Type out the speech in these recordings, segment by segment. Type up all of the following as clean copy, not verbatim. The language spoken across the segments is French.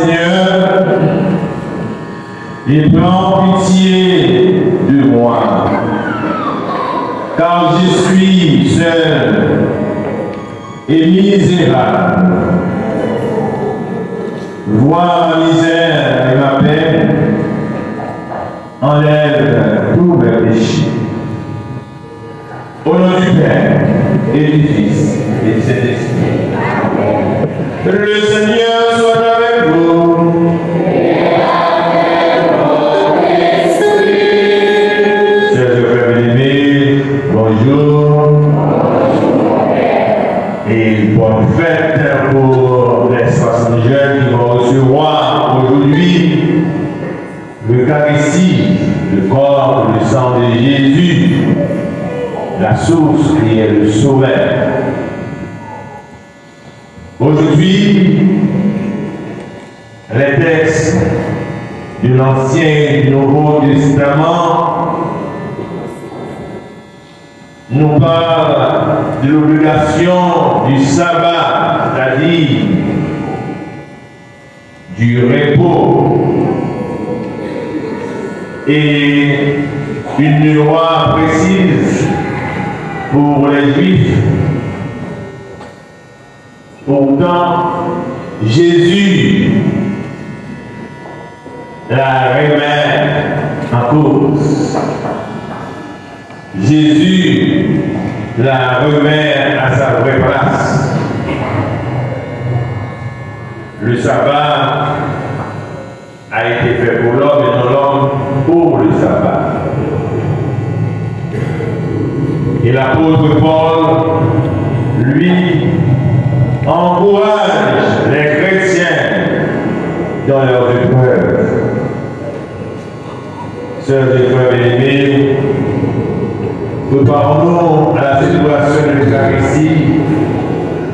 Seigneur, et prends pitié de moi, car je suis seul et misérable. Vois ma misère et ma peine, enlève tous mes péchés. Au nom du Père et du Fils et du Saint-Esprit. Le Seigneur soit avec vous. Chers frères bien-aimés, bonjour. Et bonne fête pour les 60 jeunes qui vont recevoir aujourd'hui l'Eucharistie, le corps et le sang de Jésus, la source qui est le sauveur. Aujourd'hui, les textes de l'Ancien et du Nouveau Testament nous parlent de l'obligation du sabbat, c'est-à-dire du repos, et une loi précise pour les Juifs. Pourtant, Jésus la remet en cause. Jésus la remet à sa vraie place. Le sabbat a été fait pour l'homme et non l'homme pour le sabbat. Et l'apôtre Paul, lui, encourage les chrétiens dans leurs épreuves. Sœurs et frères bien-aimés, préparons-nous à la célébration de l'Eucharistie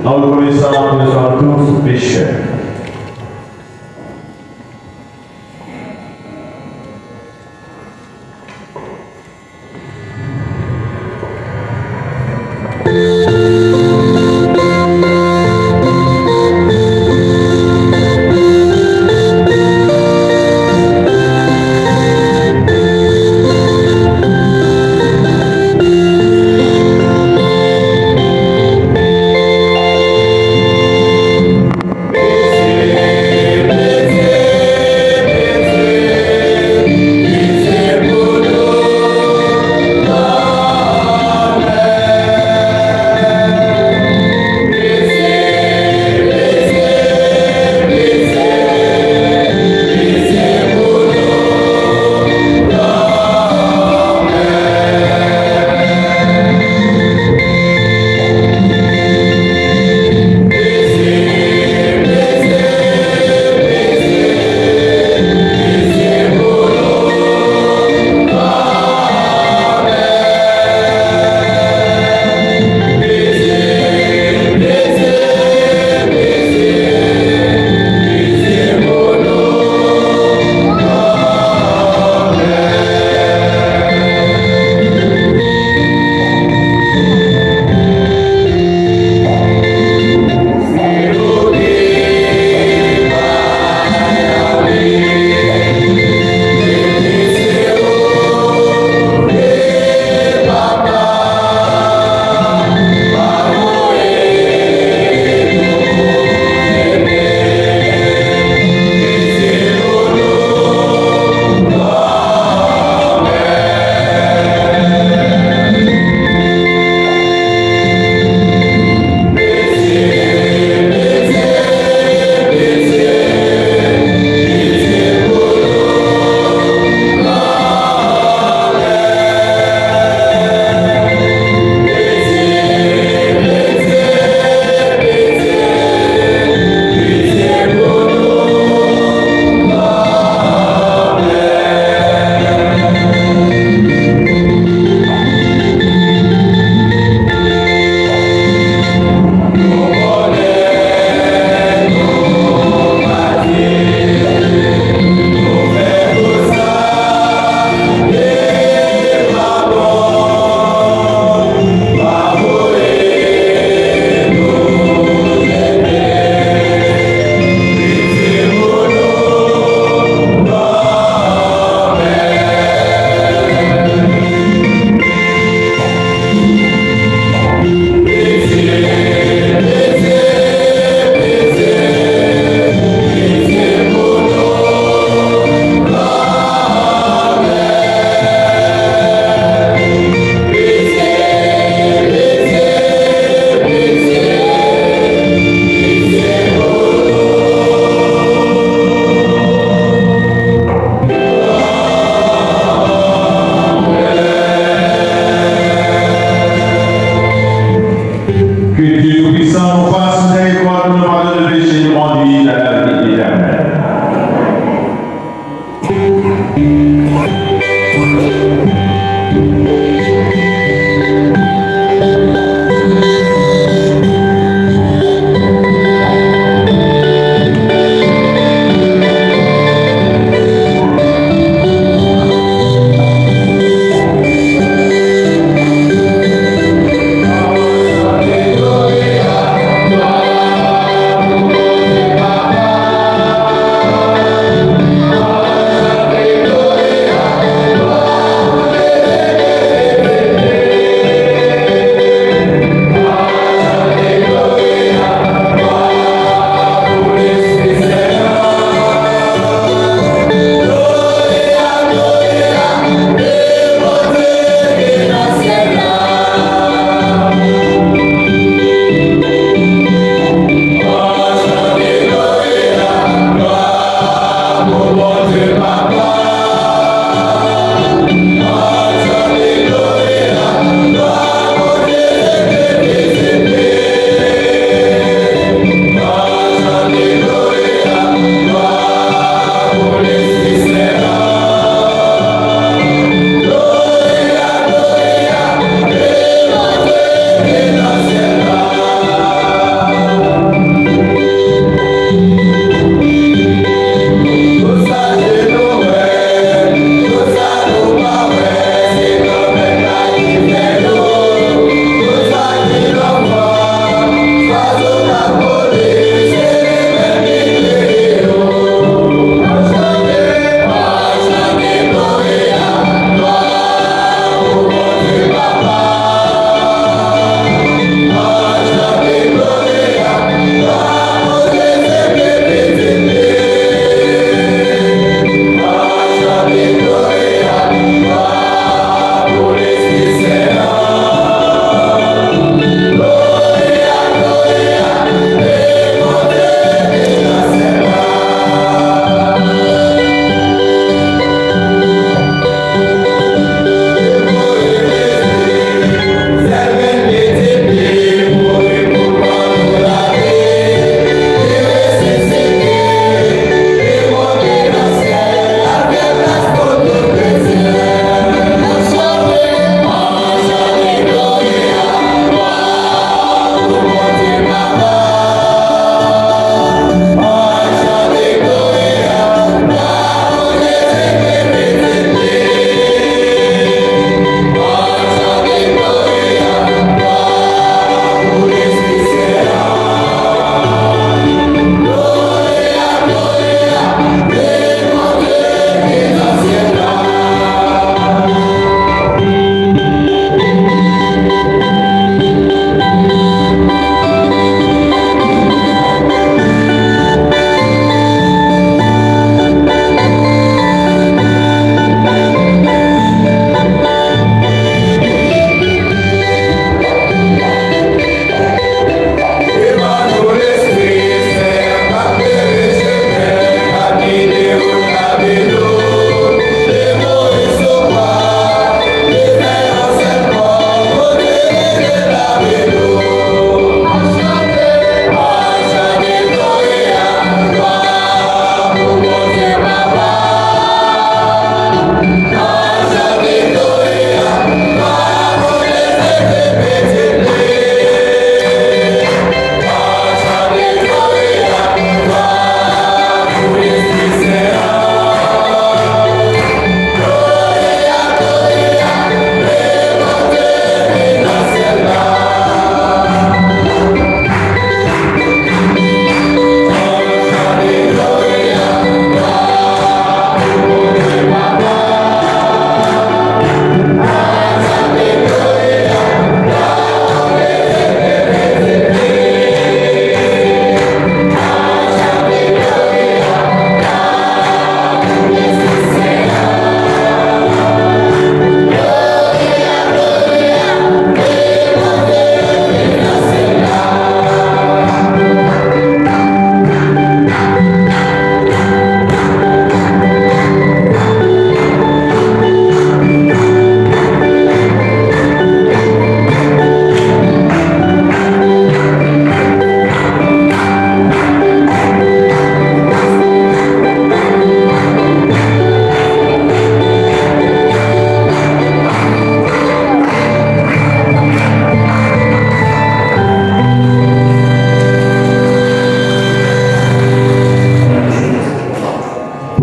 en reconnaissant que nous sommes tous pécheurs. Amen.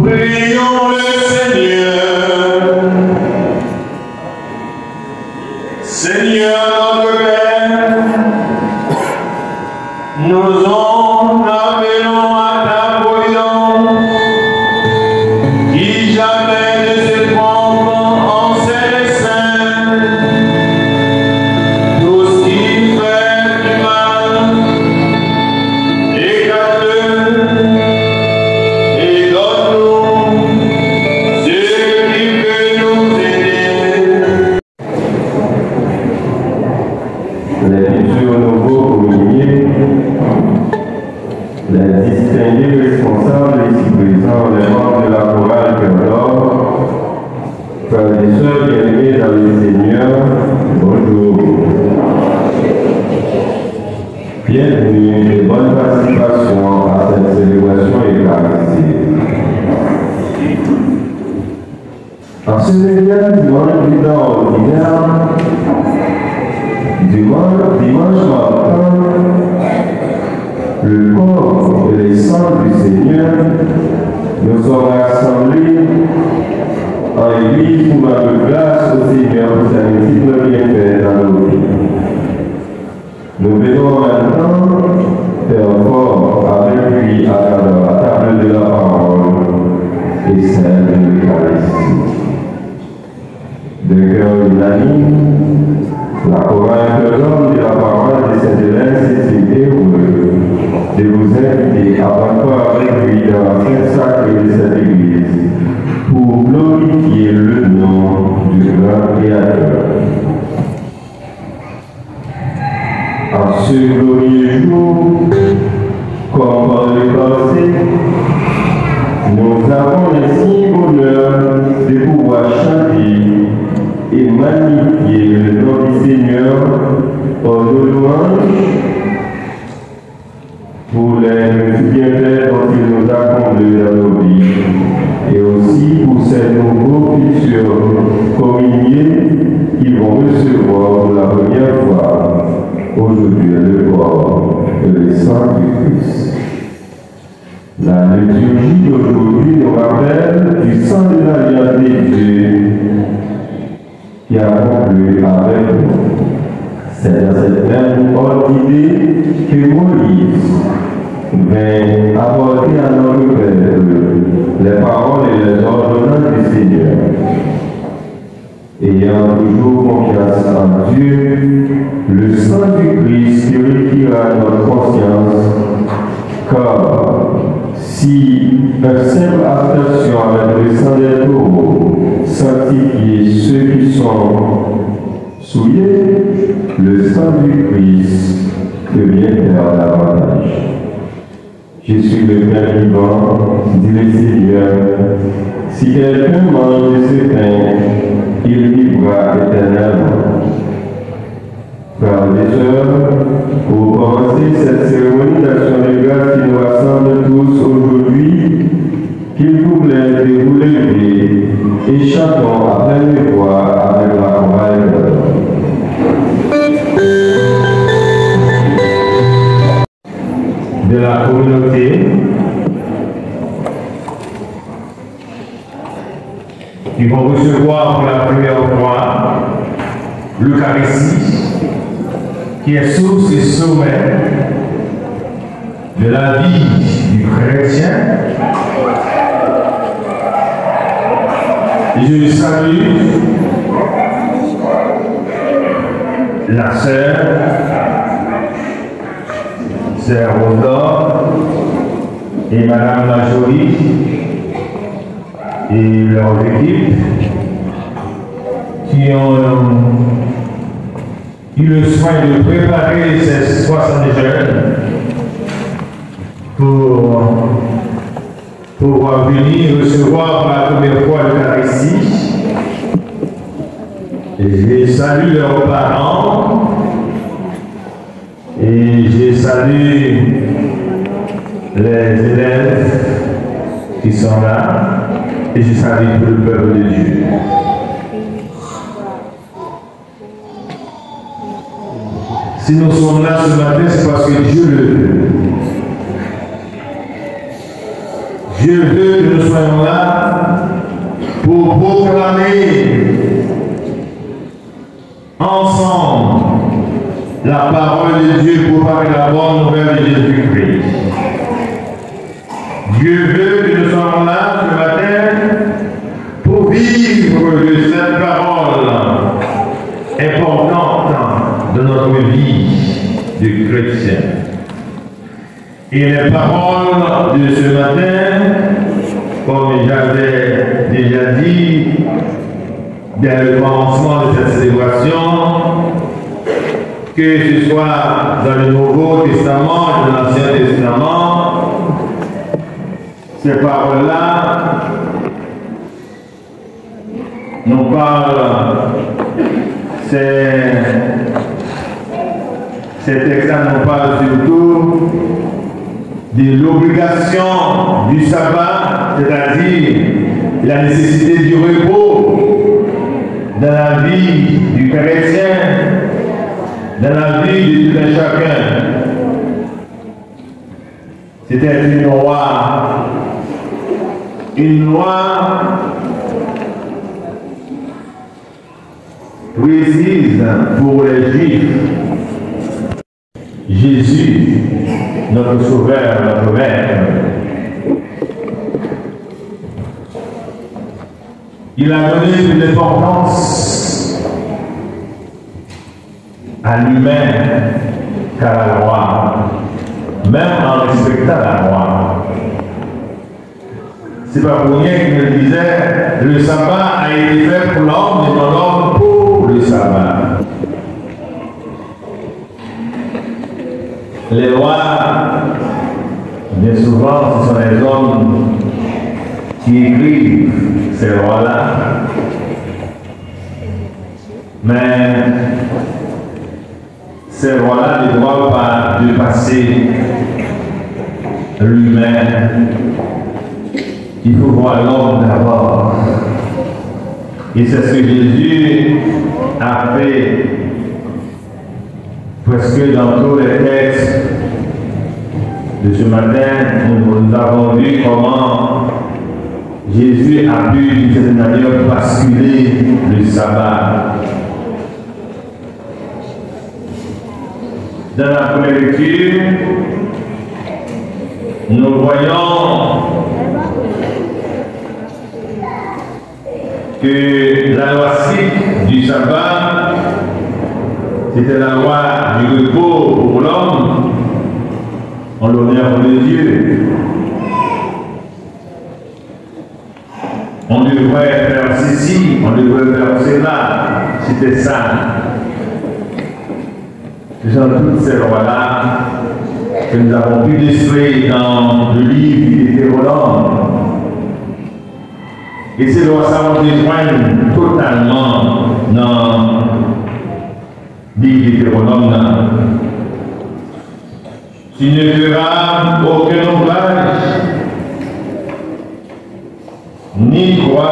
Prions le Seigneur. Seigneur notre Père, nous en appelons à ta providence, qui jamais ne se trompe en ses saints. Tout ce qui fait du mal, écarte-le et donne-nous ce qui peut nous aider. Les futurs nouveaux communiés, les distingués responsables ici présents, les membres de la chorale Cœur d'Or, frères et sœurs bien-aimés dans le Seigneur, bonjour. Bienvenue et bonne participation à cette célébration eucharistique. En ce médias dimanche du temps ordinaire, dimanche matin, le corps et les sangs du Seigneur nous sont rassemblés en Église pour rendre grâce au Seigneur pour sa multiple bienfaits dans nos vies. Nous venons maintenant faire corps avec lui à travers la table de la parole et celle de l'Eucharistie. De cœur unanime, la chorale de l'homme de la parole de Sainte-Hélène s'est heureux de vous inviter à prendre avec lui dans la Sainte Sacre de cette Église pour glorifier le nom du grand Créateur. En ce glorieux jour, comme par le passé, nous avons ainsi l'honneur de pouvoir chanter et magnifier le nom du Seigneur par nos louanges pour les bienfaits dont il nous a comblés dans nos vies et aussi pour ces nouveaux futurs communiés qui vont recevoir pour la première fois aujourd'hui le corps et le sang du Christ. La liturgie d'aujourd'hui nous rappelle du sang de l'alliance de Dieu qui a conclu avec nous. C'est dans cette même ordre d'idée que Moïse vint apporter à notre peuple les paroles et les ordonnances du Seigneur. Ayant toujours confiance en Dieu, le sang du Christ purifiera notre conscience, car si un simple abstention avec le sang des taureaux sanctifie ceux qui sont souillés, le sang du Christ peut bien faire davantage. Je suis le pain vivant, dit le Seigneur. Si quelqu'un mange de ce pain, il vivra éternellement. Frères et sœurs, pour commencer cette cérémonie d'action de grâce qui nous rassemble tous aujourd'hui, qu'il vous plaît de vous lever et chantons à pleine voix avec la chorale. De la communauté, qui vont recevoir pour la première fois l'Eucharistie, qui est source et sommet de la vie du chrétien. Je salue la sœur Rosa et Madame Majorie et leurs équipes qui ont eu le soin de préparer ces 60 jeunes pour pouvoir venir recevoir pour la première fois l'Eucharistie. Et je salue leurs parents et je salue les élèves qui sont là et je salue tout le peuple de Dieu. Si nous sommes là ce matin, c'est parce que Dieu le veut. Je veux que nous soyons là pour proclamer ensemble la parole de Dieu pour parler la bonne nouvelle de Jésus-Christ. Dieu veut que nous soyons là ce matin pour vivre de cette parole importante de notre vie de chrétien. Et les paroles de ce matin, comme j'avais déjà dit dès le commencement de cette célébration, que ce soit dans le Nouveau Testament et dans l'Ancien Testament, ces paroles-là nous parlent, ces textes-là nous parlent surtout de l'obligation du sabbat, c'est-à-dire la nécessité du repos dans la vie du chrétien, dans la vie de tout un chacun. C'était une loi précise pour les Juifs. Jésus, notre Sauveur, notre Maître, il a donné une importance à l'humain qu'à la loi, même en respectant la loi. C'est pas pour rien qu'il me disait, le sabbat a été fait pour l'homme et non l'homme pour le sabbat. Les lois, bien souvent, ce sont les hommes qui écrivent ces lois-là. Mais ces lois-là ne doivent pas dépasser l'humain. Il faut voir l'homme d'abord. Et c'est ce que Jésus a fait presque dans tous les textes de ce matin. Nous avons vu comment Jésus a pu d'une certaine manière basculer le sabbat. Dans la première lecture, nous voyons que la loi stricte du sabbat, c'était la loi du repos pour l'homme, en l'honneur de Dieu. On devrait faire ceci, on devrait faire cela, c'était ça. Ce sont toutes ces lois-là que nous avons pu déceler dans le livre du Deutéronome. Et ces lois, ça nous rejoignent totalement dans le livre du Deutéronome. Tu ne feras aucun ouvrage, ni toi,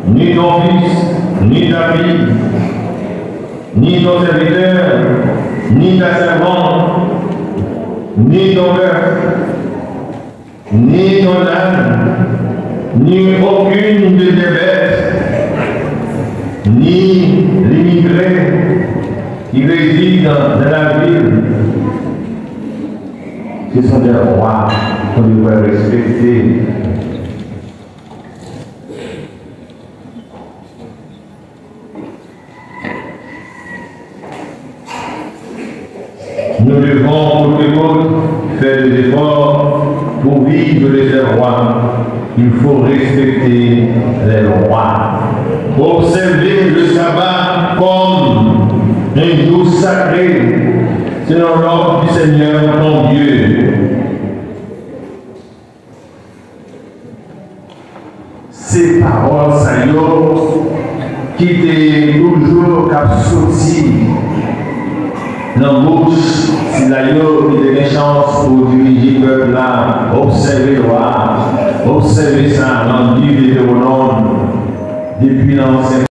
ni ton fils, ni ta fille, ni ton serviteur, ni ta servante, ni ton bœuf, ni ton âne, ni aucune de tes bêtes, ni l'immigré qui réside dans la ville. Ce sont des rois qu'on devrait respecter. Nous devons, pour que autres, faire des efforts pour vivre les rois. Il faut respecter les lois. Observer le sabbat comme un jour sacré. C'est l'ordre du Seigneur ton Dieu. Ces paroles, Seigneur, qui étaient toujours sorties dans la bouche, si l'ailleurs il y a des chances pour diriger le peuple là, observer le roi, observer ça dans le livre de Deutéronome depuis l'ancien.